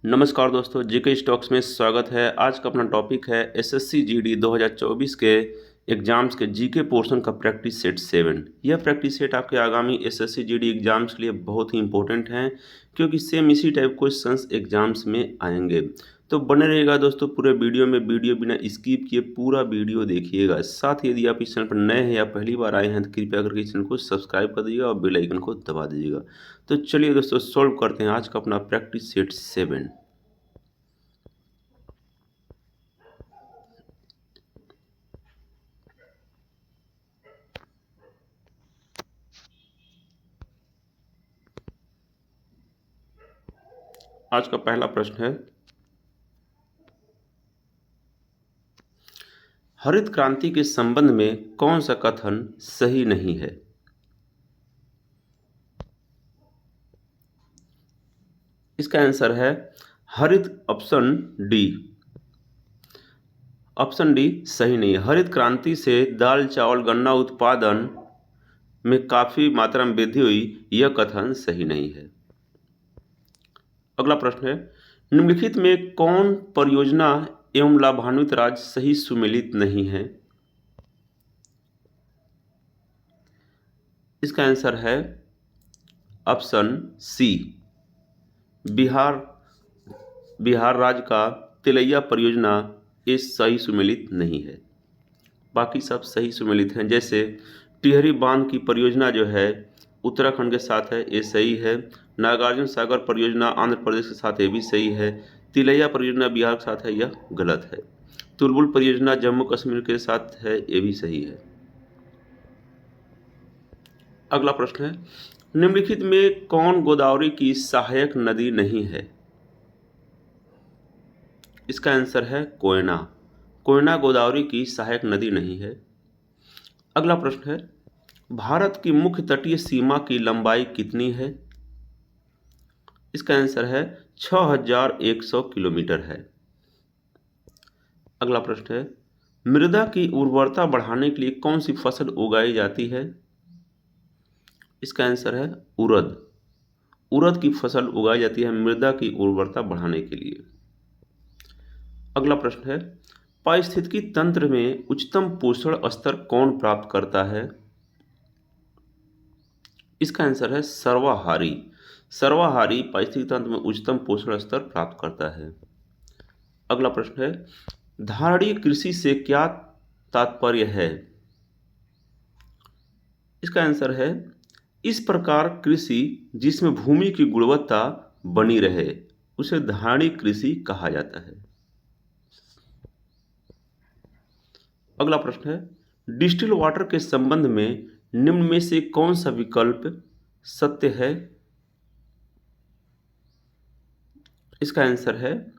नमस्कार दोस्तों, GK stocks में स्वागत है। आज का अपना टॉपिक है एसएससी जीडी 2024 के एग्जाम्स के जीके पोर्शन का प्रैक्टिस सेट 7। यह प्रैक्टिस सेट आपके आगामी एसएससी जीडी एग्जाम्स के लिए बहुत ही इंपॉर्टेंट हैं, क्योंकि सेम इसी टाइप क्वेश्चंस एग्जाम्स में आएंगे। तो बने रहिएगा दोस्तों पूरे वीडियो में, वीडियो बिना स्किप किए पूरा वीडियो देखिएगा। साथ ही यदि आप इस चैनल पर नए हैं या पहली बार आए हैं तो कृपया करके इस चैनल को सब्सक्राइब कर दीजिएगा और बेल आइकन को दबा दीजिएगा। तो चलिए दोस्तों सॉल्व करते हैं आज का अपना प्रैक्टिस सेट 7। आज का पहला प्रश्न है, हरित क्रांति के संबंध में कौन सा कथन सही नहीं है? इसका आंसर है हरित ऑप्शन डी। ऑप्शन डी सही नहीं है। हरित क्रांति से दाल चावल गन्ना उत्पादन में काफी मात्रा में वृद्धि हुई, यह कथन सही नहीं है। अगला प्रश्न है, निम्नलिखित में कौन परियोजना एवं लाभान्वित राज्य सही सुमेलित नहीं है? इसका आंसर है ऑप्शन सी। बिहार राज्य का तिलैया परियोजना ये सही सुमेलित नहीं है। बाकी सब सही सुमेलित हैं। जैसे टिहरी बांध की परियोजना जो है उत्तराखंड के साथ है, ये सही है। नागार्जुन सागर परियोजना आंध्र प्रदेश के साथ, ये भी सही है। तिलैया परियोजना बिहार के साथ है, यह गलत है। तुलबुल परियोजना जम्मू कश्मीर के साथ है, ये भी सही है। अगला प्रश्न है, निम्नलिखित में कौन गोदावरी की सहायक नदी नहीं है? इसका आंसर है कोयना। कोयना गोदावरी की सहायक नदी नहीं है। अगला प्रश्न है, भारत की मुख्य तटीय सीमा की लंबाई कितनी है? इसका आंसर है 6100 किलोमीटर है। अगला प्रश्न है, मृदा की उर्वरता बढ़ाने के लिए कौन सी फसल उगाई जाती है? इसका आंसर है उड़द। उड़द की फसल उगाई जाती है मृदा की उर्वरता बढ़ाने के लिए। अगला प्रश्न है, पारिस्थितिकी तंत्र में उच्चतम पोषण स्तर कौन प्राप्त करता है? इसका आंसर है सर्वाहारी। सर्वाहारी पारिस्थितिकी तंत्र में उच्चतम पोषण स्तर प्राप्त करता है। अगला प्रश्न है, धारणीय कृषि से क्या तात्पर्य है? इसका आंसर है इस प्रकार कृषि जिसमें भूमि की गुणवत्ता बनी रहे उसे धारणीय कृषि कहा जाता है। अगला प्रश्न है, डिस्टिल वाटर के संबंध में निम्न में से कौन सा विकल्प सत्य है? इसका आंसर है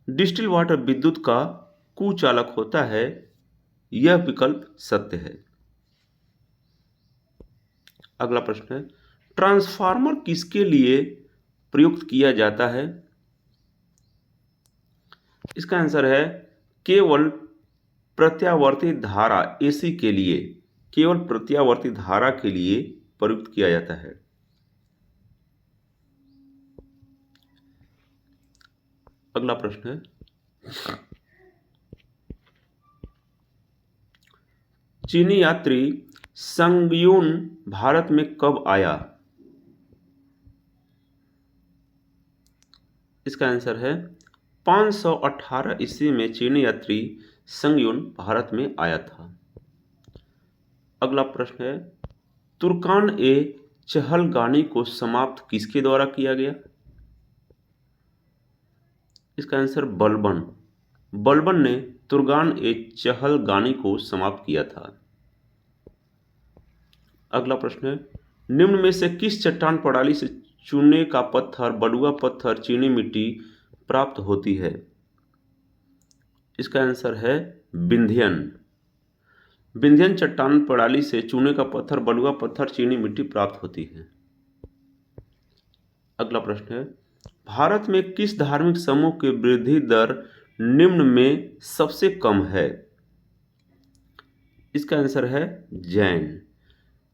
डिस्टिल वाटर विद्युत का कुचालक होता है, यह विकल्प सत्य है। अगला प्रश्न है, ट्रांसफार्मर किसके लिए प्रयुक्त किया जाता है? इसका आंसर है केवल प्रत्यावर्ती धारा एसी के लिए, केवल प्रत्यावर्ती धारा के लिए प्रयुक्त किया जाता है। अगला प्रश्न है, चीनी यात्री संगयुन भारत में कब आया? इसका आंसर है 518 ईस्वी में चीनी यात्री संगयुन भारत में आया था। अगला प्रश्न है, तुर्कान ए चहलगानी को समाप्त किसके द्वारा किया गया? इसका आंसर बलबन। बलबन ने तुर्कान ए चहलगानी को समाप्त किया था। अगला प्रश्न है, निम्न में से किस चट्टान प्रणाली से चूने का पत्थर, बलुआ पत्थर, चीनी मिट्टी प्राप्त होती है? इसका आंसर है विंध्यन। विंध्यन चट्टान प्रणाली से चूने का पत्थर, बलुआ पत्थर, चीनी मिट्टी प्राप्त होती है। अगला प्रश्न है, भारत में किस धार्मिक समूह की वृद्धि दर निम्न में सबसे कम है? इसका आंसर है जैन।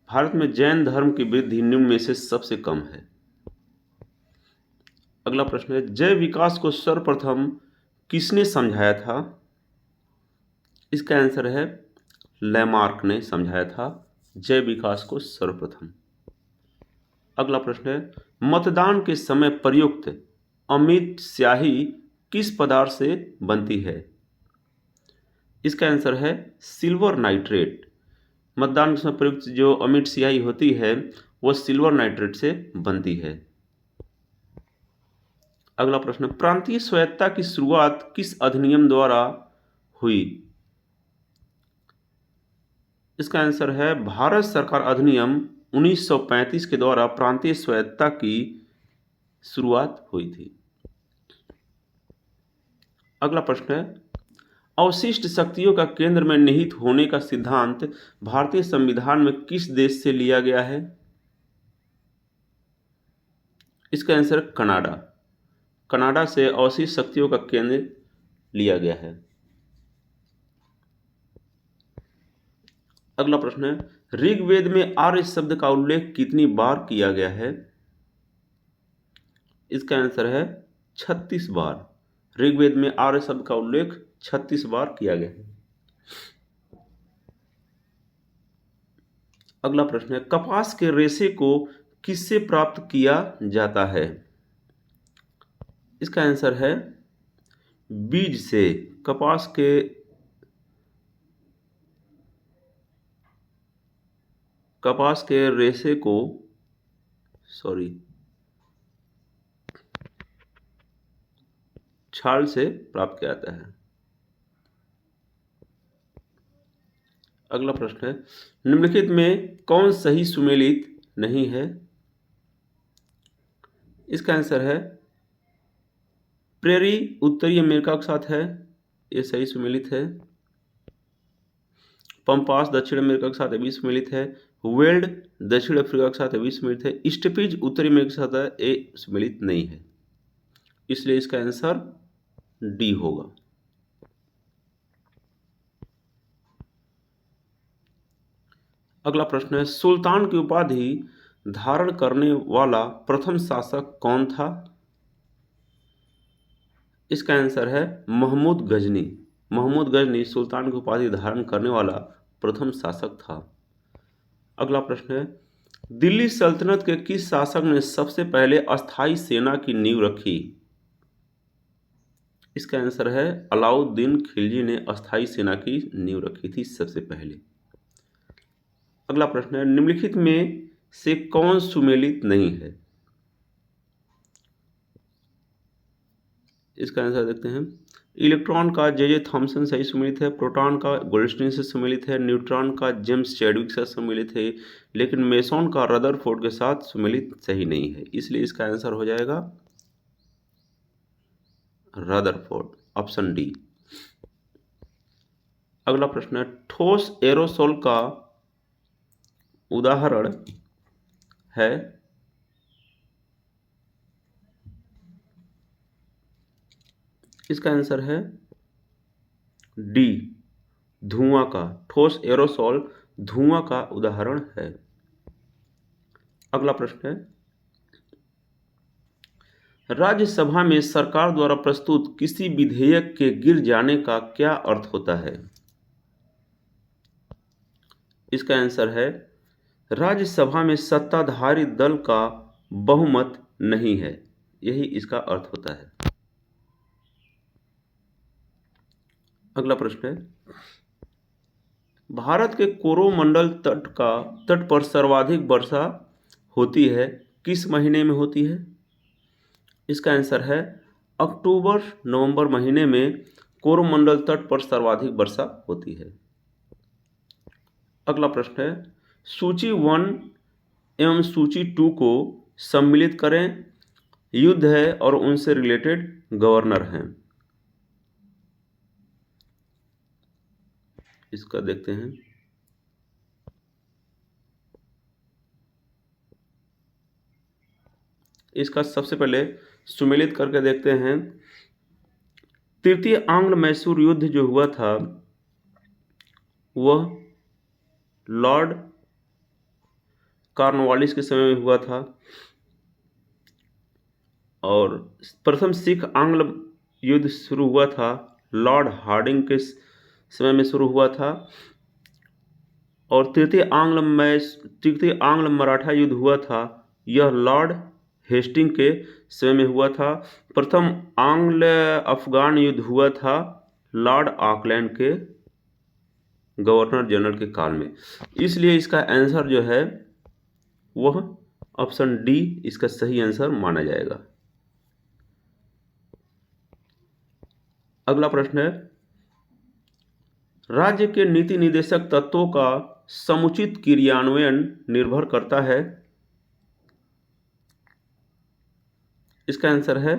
भारत में जैन धर्म की वृद्धि निम्न में से सबसे कम है। अगला प्रश्न है, जय विकास को सर्वप्रथम किसने समझाया था? इसका आंसर है लैमार्क ने समझाया था जय विकास को सर्वप्रथम। अगला प्रश्न है, मतदान के समय प्रयुक्त अमिट स्याही किस पदार्थ से बनती है? इसका आंसर है सिल्वर नाइट्रेट। मतदान के समय प्रयुक्त जो अमिट स्याही होती है वह सिल्वर नाइट्रेट से बनती है। अगला प्रश्न, प्रांतीय स्वायत्तता की शुरुआत किस अधिनियम द्वारा हुई? इसका आंसर है भारत सरकार अधिनियम 1935 के द्वारा प्रांतीय स्वायत्तता की शुरुआत हुई थी। अगला प्रश्न है, अवशिष्ट शक्तियों का केंद्र में निहित होने का सिद्धांत भारतीय संविधान में किस देश से लिया गया है? इसका आंसर कनाडा। कनाडा से अवशिष्ट शक्तियों का केंद्र लिया गया है। अगला प्रश्न है, ऋग्वेद में आर्य शब्द का उल्लेख कितनी बार किया गया है? इसका आंसर है 36 बार। ऋग्वेद में आर्य शब्द का उल्लेख 36 बार किया गया है। अगला प्रश्न है, कपास के रेशे को किससे प्राप्त किया जाता है? इसका आंसर है बीज से। कपास के रेशे को छाल से प्राप्त किया जाता है। अगला प्रश्न है, निम्नलिखित में कौन सही सुमेलित नहीं है? इसका आंसर है प्रेरी उत्तरी अमेरिका के साथ है, ये सही सुमेलित है। पंपास दक्षिण अमेरिका के साथ ये भी सुमेलित है। वेल्ड दक्षिण अफ्रीका के साथ ये भी सुमेलित है। स्टेपीज उत्तरी अमेरिका के साथ है, ये सुमेलित नहीं है, इसलिए इसका आंसर डी होगा। अगला प्रश्न है, सुल्तान की उपाधि धारण करने वाला प्रथम शासक कौन था? इसका आंसर है महमूद गजनी। महमूद गजनी सुल्तान की उपाधि धारण करने वाला प्रथम शासक था। अगला प्रश्न है, दिल्ली सल्तनत के किस शासक ने सबसे पहले अस्थाई सेना की नींव रखी? इसका आंसर है अलाउद्दीन खिलजी ने अस्थाई सेना की नींव रखी थी सबसे पहले। अगला प्रश्न है, निम्नलिखित में से कौन सुमेलित नहीं है? इसका आंसर देखते हैं। इलेक्ट्रॉन का जे थॉमसन सही सुमेलित है। प्रोटॉन का गोल्डस्टीन से सुमेलित है। न्यूट्रॉन का जेम्स चैडविक से सुमेलित है, लेकिन मेसॉन का रदरफोर्ड के साथ सुमेलित सही नहीं है, इसलिए इसका आंसर हो जाएगा रदरफोर्ड, ऑप्शन डी। अगला प्रश्न है, ठोस एरोसोल का उदाहरण है? इसका आंसर है डी, धुआं का। ठोस एरोसोल धुआं का उदाहरण है। अगला प्रश्न है, राज्यसभा में सरकार द्वारा प्रस्तुत किसी विधेयक के गिर जाने का क्या अर्थ होता है? इसका आंसर है राज्यसभा में सत्ताधारी दल का बहुमत नहीं है, यही इसका अर्थ होता है। अगला प्रश्न है, भारत के कोरोमंडल तट पर सर्वाधिक वर्षा होती है किस महीने में होती है? इसका आंसर है अक्टूबर नवंबर महीने में कोरोमंडल तट पर सर्वाधिक वर्षा होती है। अगला प्रश्न है, सूची 1 एवं सूची 2 को सम्मिलित करें। युद्ध है और उनसे रिलेटेड गवर्नर हैं। इसका देखते हैं। इसका सबसे पहले सुमेलित करके देखते हैं। तृतीय आंग्ल मैसूर युद्ध जो हुआ था वह लॉर्ड कॉर्नवालिस के समय में हुआ था। और प्रथम सिख आंग्ल युद्ध शुरू हुआ था लॉर्ड हार्डिंग के समय में शुरू हुआ था। और तृतीय आंग्ल मराठा युद्ध हुआ था, यह लॉर्ड हेस्टिंग के समय में हुआ था। प्रथम आंग्ल अफगान युद्ध हुआ था लॉर्ड ऑकलैंड के गवर्नर जनरल के काल में। इसलिए इसका आंसर जो है वह ऑप्शन डी इसका सही आंसर माना जाएगा। अगला प्रश्न है, राज्य के नीति निर्देशक तत्वों का समुचित क्रियान्वयन निर्भर करता है। इसका आंसर है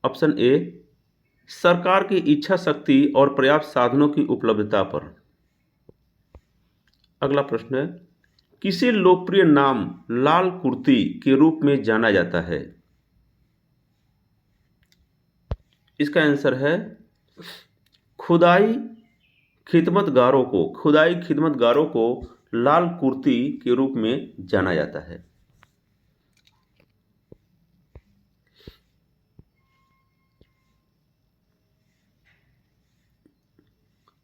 ऑप्शन ए, सरकार की इच्छा शक्ति और पर्याप्त साधनों की उपलब्धता पर। अगला प्रश्न है, किसे लोकप्रिय नाम लाल कुर्ती के रूप में जाना जाता है। इसका आंसर है खुदाई खिदमतगारों को लाल कुर्ती के रूप में जाना जाता है।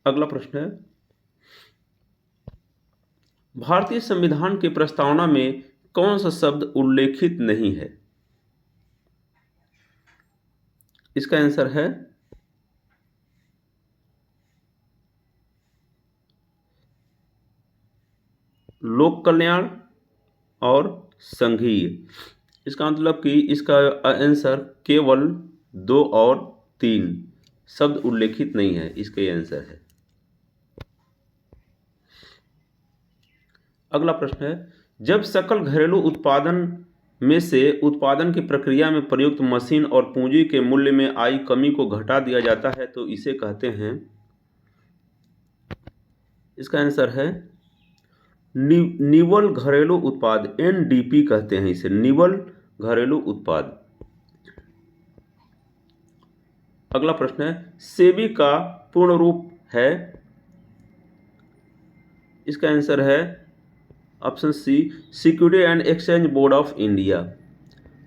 अगला प्रश्न है, भारतीय संविधान की प्रस्तावना में कौन सा शब्द उल्लेखित नहीं है। इसका आंसर है लोक कल्याण और संघीय। इसका मतलब कि इसका आंसर केवल 2 और 3 शब्द उल्लेखित नहीं है, इसका आंसर है। अगला प्रश्न है, जब सकल घरेलू उत्पादन में से उत्पादन की प्रक्रिया में प्रयुक्त मशीन और पूंजी के मूल्य में आई कमी को घटा दिया जाता है तो इसे कहते हैं। इसका आंसर है निवल घरेलू उत्पाद, NDP कहते हैं इसे, निवल घरेलू उत्पाद। अगला प्रश्न है, सेबी का पूर्ण रूप है। इसका आंसर है option C, security and exchange board of India.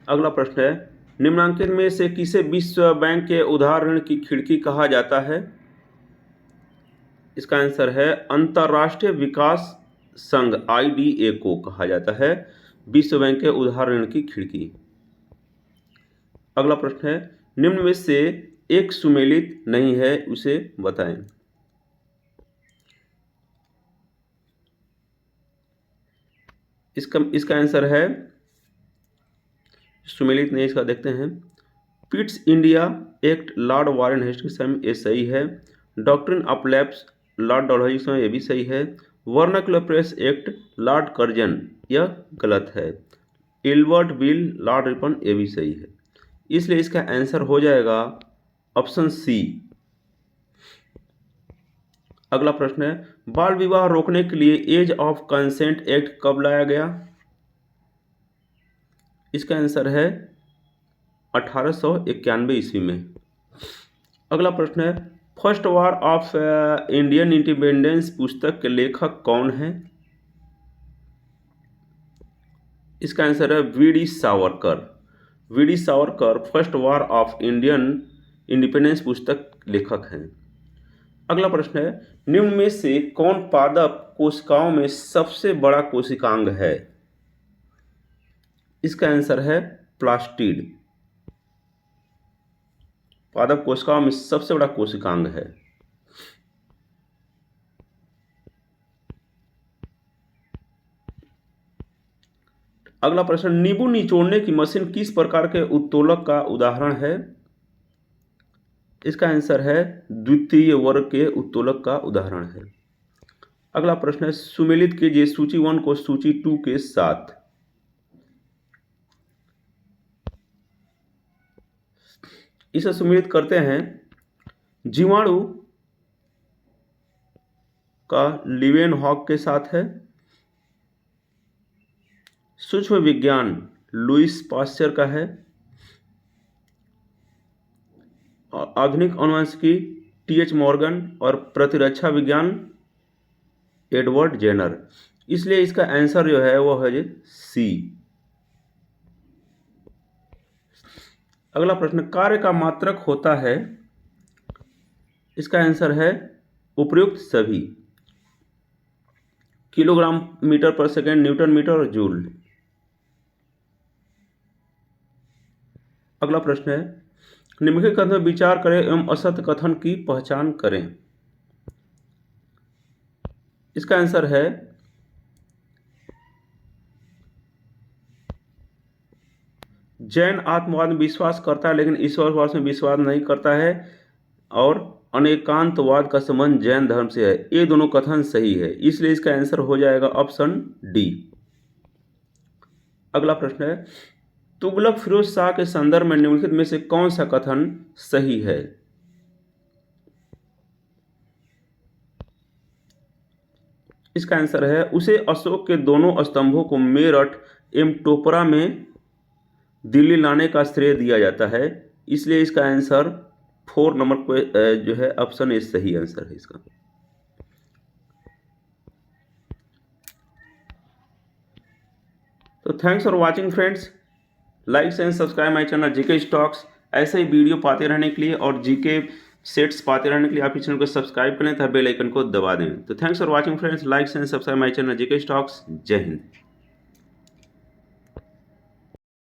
अगला प्रश्न है, निम्नांकित में से किसे विश्व बैंक के उदार ऋण की खिड़की कहा जाता है। इसका आंसर है अंतर्राष्ट्रीय विकास संघ IDA को कहा जाता है विश्व बैंक के उदार ऋण की खिड़की। अगला प्रश्न है, निम्न में से एक सुमेलित नहीं है, उसे बताएं। इसका आंसर है सुमेलित नहीं, इसका देखते हैं। Pitt's India act Lord Warren Hastings के समय ये सही है। Doctrine of lapse Lord Dalhousie के समय ये भी सही है। Vernacular press act Lord Curzon यह गलत है। इल्बर्ट बिल लॉर्ड रिपन ये भी सही है। इसलिए इसका आंसर हो जाएगा ऑप्शन सी। अगला प्रश्न है, बाल विवाह रोकने के लिए एज ऑफ कंसेंट एक्ट कब लाया गया। इसका आंसर है 1891 ईस्वी में। अगला प्रश्न है, first war of Indian independence पुस्तक के लेखक कौन है। इसका आंसर है VD Savarkar. VD Savarkar first war of Indian independence पुस्तक लेखक हैं। अगला प्रश्न है, निम्न में से कौन पादप कोशिकाओं में सबसे बड़ा कोशिकांग है। इसका आंसर है प्लास्टिड। पादप कोशिकाओं में सबसे बड़ा कोशिकांग है। अगला प्रश्न, नींबू निचोड़ने की मशीन किस प्रकार के उत्तोलक का उदाहरण है। इसका आंसर है द्वितीय वर्ग के उत्तोलक का उदाहरण है। अगला प्रश्न है, सुमेलित कीजिए सूची 1 को सूची 2 के साथ। इसे सुमेलित करते हैं। जीवाणु का लीवेनहॉक के साथ है। सूक्ष्म विज्ञान लुईस पास्चर का है। आधुनिक अनुवंशिकी TH मॉर्गन और प्रतिरक्षा विज्ञान एडवर्ड जेनर। इसलिए इसका आंसर जो है वो है सी। अगला प्रश्न, कार्य का मात्रक होता है, इसका आंसर है उपयुक्त सभी। किलोग्राम मीटर पर सेकेंड, न्यूटन मीटर और जूल। अगला प्रश्न है, निम्नलिखित कथन पर विचार करें एवं असत्य कथन की पहचान करें। इसका आंसर है जैन आत्मवाद में विश्वास करता है लेकिन ईश्वरवाद में विश्वास नहीं करता है, और अनेकांतवाद का संबंध जैन धर्म से है। ये दोनों कथन सही है, इसलिए इसका आंसर हो जाएगा ऑप्शन डी। अगला प्रश्न है, तुगलक फिरोज शाह के संदर्भ में निम्नलिखित में से कौन सा कथन सही है। इसका आंसर है, उसे अशोक के दोनों स्तंभों को मेरठ एवं टोपरा में दिल्ली लाने का श्रेय दिया जाता है, इसलिए इसका आंसर 4 नंबर पे जो है ऑप्शन ए सही आंसर है इसका। तो thanks for watching friends, like and subscribe my channel GK stocks. ऐसे ही वीडियो पाते रहने के लिए और जीके सेट्स पाते रहने के लिए आप इस चैनल को सब्सक्राइब करें तथा बेल आइकन को दबा दें। तो thanks for watching friends, like and subscribe my channel GK stocks. जय हिंद।